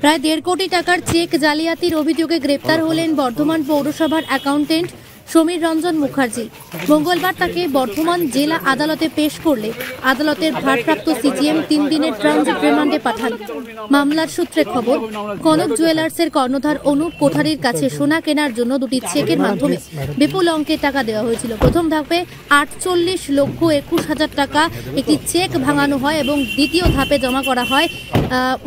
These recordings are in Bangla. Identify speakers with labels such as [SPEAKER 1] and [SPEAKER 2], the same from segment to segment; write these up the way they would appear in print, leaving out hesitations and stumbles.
[SPEAKER 1] প্রায় 1.5 কোটি টাকার চেক জালিয়াতির অভিযোগে গ্রেপ্তার হলেন বর্ধমান পৌরসভার অ্যাকাউন্টেন্ট সমীর রঞ্জন মুখার্জি। মঙ্গলবার তাকে বর্ধমান জেলা আদালতে পেশ করলে আদালতের ভারপ্রাপ্ত সিজিএম 3 দিনের ট্রানজিট রিমান্ডে পাঠান। মামলার সূত্রে খবর, কনক জুয়েলার্সের কর্ণধার অনুপ কোঠারির কাছে সোনা কেনার জন্য 2টি চেকের মাধ্যমে বিপুল অঙ্কের টাকা দেওয়া হয়েছিল। প্রথম ধাপে 48,21,000 টাকা একটি চেক ভাঙানো হয় এবং দ্বিতীয় ধাপে জমা করা হয়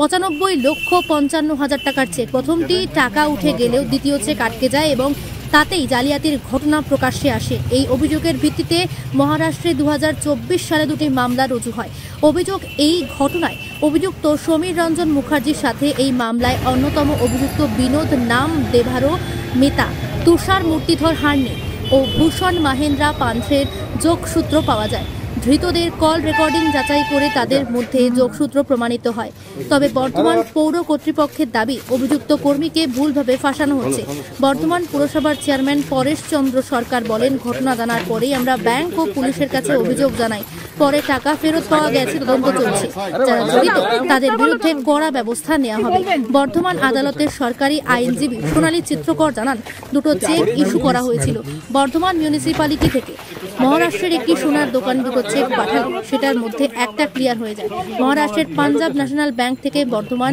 [SPEAKER 1] 95,55,000 টাকার চেক। প্রথমটি টাকা উঠে গেলেও দ্বিতীয় চেক আটকে যায় এবং তাতেই জালিয়াতির ঘটনা প্রকাশ্যে আসে। এই অভিযোগের ভিত্তিতে মহারাষ্ট্রে 2024 সালে 2টি মামলা রুজু হয়। অভিযোগ, এই ঘটনায় অভিযুক্ত সমীর রঞ্জন মুখার্জির সাথে এই মামলায় অন্যতম অভিযুক্ত বিনোদ নাম দেভারো মেতা, তুষার মূর্তিধর হার্নে ও ভূষণ মাহেন্দ্রা পান্থের যোগসূত্র পাওয়া যায়। ধৃতদের কল রেকর্ডিং যাচাই করে তাদের মধ্যে যোগসূত্র প্রমাণিত হয়। তবে বর্ধমান পৌর কর্তৃপক্ষের দাবি, অভিযুক্ত কর্মীকে ভুলভাবে ফাঁসানো হচ্ছে। বর্ধমান পুরসভার চেয়ারম্যান পরেশ চন্দ্র সরকার বলেন, ঘটনা জানার পরেই আমরা ব্যাংক ও পুলিশের কাছে অভিযোগ জানাই। পরে টাকা ফেরত পাওয়া গেছে, তদন্ত চলছে। যারা জড়িত তাদের বিরুদ্ধে কড়া ব্যবস্থা নেওয়া হবে। বর্ধমান আদালতের সরকারি আইনজীবী সোনালী চিত্রকর জানান, 2টো চেক ইস্যু করা হয়েছিল। বর্ধমান মিউনিসিপ্যালিটি থেকে মহারাষ্ট্রের একটি সোনার দোকান 2টো চেক পাঠালো, সেটার মধ্যে একটা ক্লিয়ার হয়ে যায়। মহারাষ্ট্রের পাঞ্জাব ন্যাশনাল ব্যাংক থেকে বর্ধমান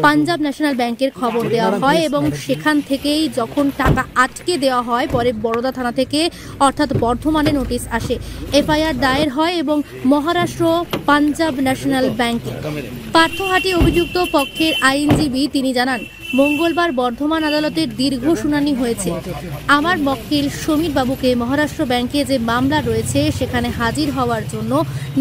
[SPEAKER 1] পাঞ্জাব ন্যাশনাল ব্যাংকের খবর দেওয়া হয় এবং সেখান থেকেই যখন টাকা আটকে দেওয়া হয়, পরে বরোদা থানা থেকে অর্থাৎ বর্ধমানে নোটিশ আসে, এফআইআর দায়ের হয় এবং মহারাষ্ট্র পাঞ্জাব ন্যাশনাল ব্যাংকে। পার্থহাটি অভিযুক্ত পক্ষের আইনজীবী তিনি জানান, মঙ্গলবার বর্ধমান আদালতের দীর্ঘ শুনানি হয়েছে। আমার মক্কেল সমীর বাবুকে মহারাষ্ট্র ব্যাংকে যে মামলা রয়েছে সেখানে হাজির হওয়ার জন্য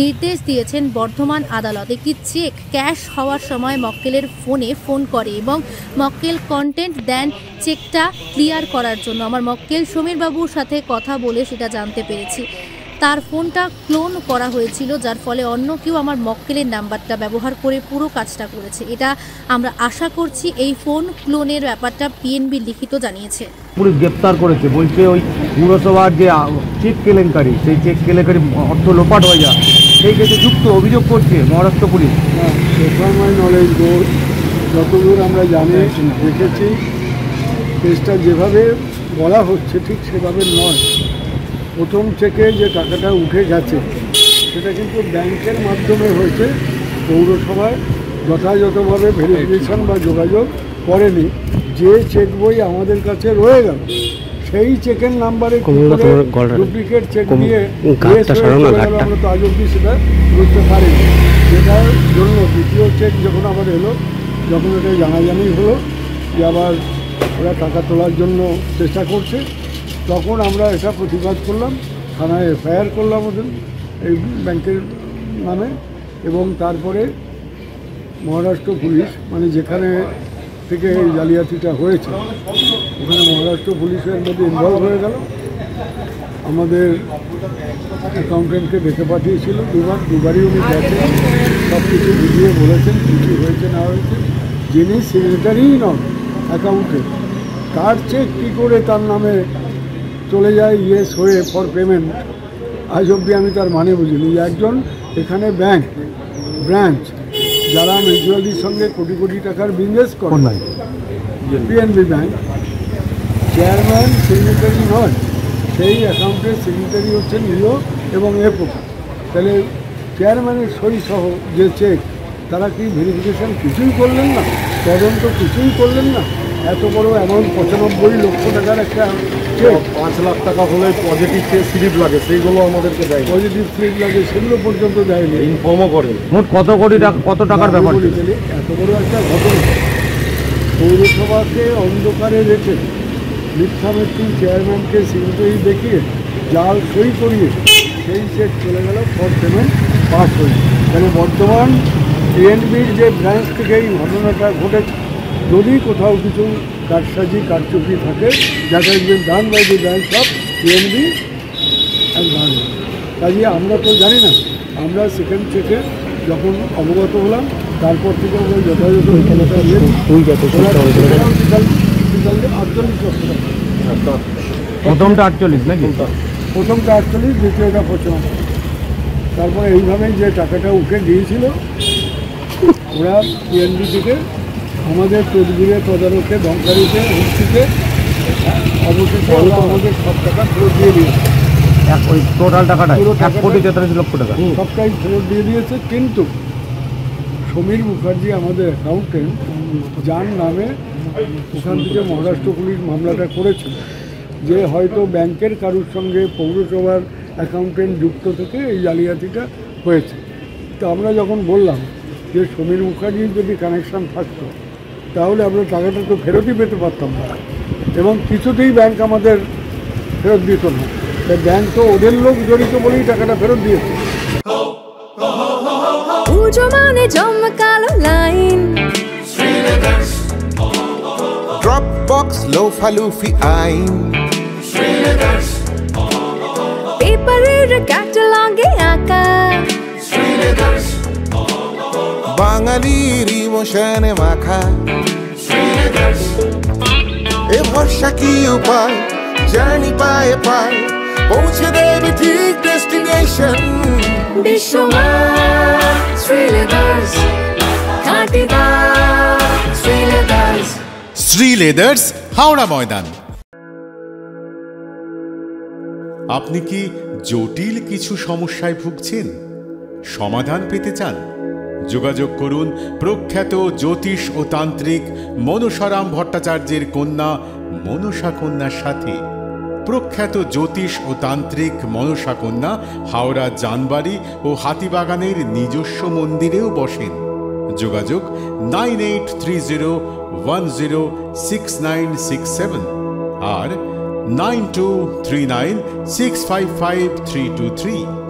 [SPEAKER 1] নির্দেশ দিয়েছেন বর্ধমান আদালত। একটি চেক ক্যাশ হওয়ার সময় মক্কেলের ফোনে ফোন করে এবং মক্কেল কন্টেন্ট দেন চেকটা ক্লিয়ার করার জন্য। আমার মক্কেল সমীর বাবুর সাথে কথা বলে সেটা জানতে পেরেছি। তার ফোনটা ক্লোন করা হয়েছিল, যার ফলে অন্য কেউ আমার মক্কেলের নাম্বারটা ব্যবহার করে পুরো কাজটা করেছে। এটা আমরা আশা করছি। এই ফোন ক্লোনের ব্যাপারটা পিএনবি লিখিত জানিয়েছে।
[SPEAKER 2] পুলিশ গ্রেপ্তার করেছে, বলছে ওই পুরসভার যে চেক কেলেঙ্কারি, সেই চেক কেলেঙ্কারি অর্থ লোপাট হয়ে যায়, সেই ক্ষেত্রে যুক্ত অভিযোগ করছে Maharashtra police.
[SPEAKER 3] My knowledge board যতদূর আমরা জানি দেখেছি, কেসটা যেভাবে বলা হচ্ছে ঠিক সেভাবে নয়। প্রথম চেকে যে টাকাটা উঠে গেছে সেটা কিন্তু ব্যাংকের মাধ্যমে হয়েছে, পৌরসভায় যথাযথভাবে ভেরিফিকেশন বা যোগাযোগ করেনি। যে চেক বই আমাদের কাছে রয়ে গেল সেই চেকের নাম্বারে ডুপ্লিকেট চেক দিয়ে আমরা তো আজ অব্দি সেটা বুঝতে পারিনি। যেটার জন্য দ্বিতীয় চেক যখন আবার এলো, যখন এটা জানাজানি হলো যে আবার ওরা টাকা তোলার জন্য চেষ্টা করছে, তখন আমরা এটা প্রতিবাদ করলাম, থানায় এফআইআর করলাম ওদের এই ব্যাংকের নামে। এবং তারপরে মহারাষ্ট্র পুলিশ, মানে যেখানে থেকে এই জালিয়াতিটা হয়েছে ওখানে মহারাষ্ট্র পুলিশের মধ্যে ইনভলভ হয়ে গেল। আমাদের অ্যাকাউন্টেন্টকে ডেকে পাঠিয়েছিল দুবারই উনি গেছেন, সব কিছু বুঝিয়ে বলেছেন কী কী হয়েছে না হয়েছে। যিনি সিগনেটারিই নন অ্যাকাউন্টে, তার চেক কী করে তার নামে চলে যায় ইয়েস হয়ে ফর পেমেন্ট, আজ অব্দি আমি তার মানে বুঝিনি। একজন এখানে ব্যাংক ব্রাঞ্চ যারা মিউচুয়ালির সঙ্গে কোটি কোটি টাকার বিজনেস করে, পিএনবি ব্যাংক, চেয়ারম্যান সিগনেটারি নয়, সেই অ্যাকাউন্টের সিগনেটারি হচ্ছেন ইও এবং এফও। তাহলে চেয়ারম্যানের সই সহ যে চেক, তারা কি ভেরিফিকেশান কিছুই করলেন না, তদন্ত কিছুই করলেন না? এত বড় অ্যামাউন্ট 95 লক্ষ টাকার একটা চেক,
[SPEAKER 2] 5 লাখ টাকা হলে পজিটিভ স্লিপ লাগে, সেইগুলো আমাদেরকে দেয়।
[SPEAKER 3] পজিটিভ স্লিপ লাগে, সেগুলো পর্যন্ত দেয়নি,
[SPEAKER 2] ইনফর্মও করে। মোট কত কোটি টাকা, কত টাকার ব্যাপার?
[SPEAKER 3] এত বড় একটা ঘটনা পৌরসভাকে অন্ধকারে রেখে মিথ্যা চেয়ারম্যানকে সিগনেটারি দেখিয়ে জাল সই করিয়ে সেই চেক চলে গেল ফর পেমেন্ট পাস হয়ে। কেন বর্তমান পিএনবির যে ব্রাঞ্চ থেকে এই ঘটনাটা ঘটেছে, যদি কোথাও কিছু কারসাজি কারচুপি থাকে, যাতে দান by the branch of PNB দান, কাজে আমরা তো জানি না। আমরা সেকেন্ড চেকে যখন অবগত হলাম, তারপর থেকে আমরা যথাযথ 48 লক্ষ টাকা।
[SPEAKER 2] প্রথমটা 48 নাকি?
[SPEAKER 3] প্রথমটা 48, দ্বিতীয়টা 55। তারপরে এইভাবেই যে টাকাটা উঠে দিয়েছিল ওরা পিএনবি থেকে আমাদের তদবিরে তদারকে দমকারিতে হুমকিতে অবশেষে ওরা আমাদের সব টাকা ফেরত দিয়ে দিয়েছে।
[SPEAKER 2] ওই টোটাল টাকাটাই
[SPEAKER 3] পুরো
[SPEAKER 2] 1,43,00,000 টাকা।
[SPEAKER 3] সবটাই ফেরত দিয়ে দিয়েছে, কিন্তু সমীর মুখার্জি আমাদের অ্যাকাউন্টেন্ট, যার নামে ওখান থেকে মহারাষ্ট্র পুলিশ মামলাটা করেছিল যে হয়তো ব্যাংকের কারোর সঙ্গে পৌরসভার অ্যাকাউন্টেন্ট যুক্ত থেকে এই জালিয়াতিটা হয়েছে। তো আমরা যখন বললাম যে সমীর মুখার্জির যদি কানেকশান থাকতো তাহলে আমরা টাকাটা তো ফেরতই পেতে পারতাম না, এবং কিছুতেই ব্যাংক আমাদের ফেরত দিত না। তাই ব্যাংক তো ওদের লোক জড়িত বলেই টাকাটা ফেরত দিয়েছে।
[SPEAKER 4] পুজো মানে জমকালো লাইন,
[SPEAKER 5] Dropbox লোফালুফি আইন,
[SPEAKER 4] পেপারের ক্যাটালগে আঁকা,
[SPEAKER 5] বাঙালির ইমোশনে মাখা, এ ভরসা কি উপায়, জার্নি পায়ে পায় পৌঁছে দেবে ঠিক ডেস্টিনেশন।
[SPEAKER 4] বিশ্বমান শ্রীলেদার্স, খাঁটি দাম শ্রীলেদার্স।
[SPEAKER 6] শ্রী লেদার্স, হাওড়া ময়দান। আপনি কি জটিল কিছু সমস্যায় ভুগছেন, সমাধান পেতে চান? যোগাযোগ করুন প্রখ্যাত জ্যোতিষ ও তান্ত্রিক মনসারাম ভট্টাচার্যের কন্যা মনসা কন্যার সাথে। প্রখ্যাত জ্যোতিষ ও তান্ত্রিক মনসা কন্যা হাওড়া জানবাড়ি ও হাতিবাগানের নিজস্ব মন্দিরেও বসেন। যোগাযোগ 9830106967 আর 9239655323।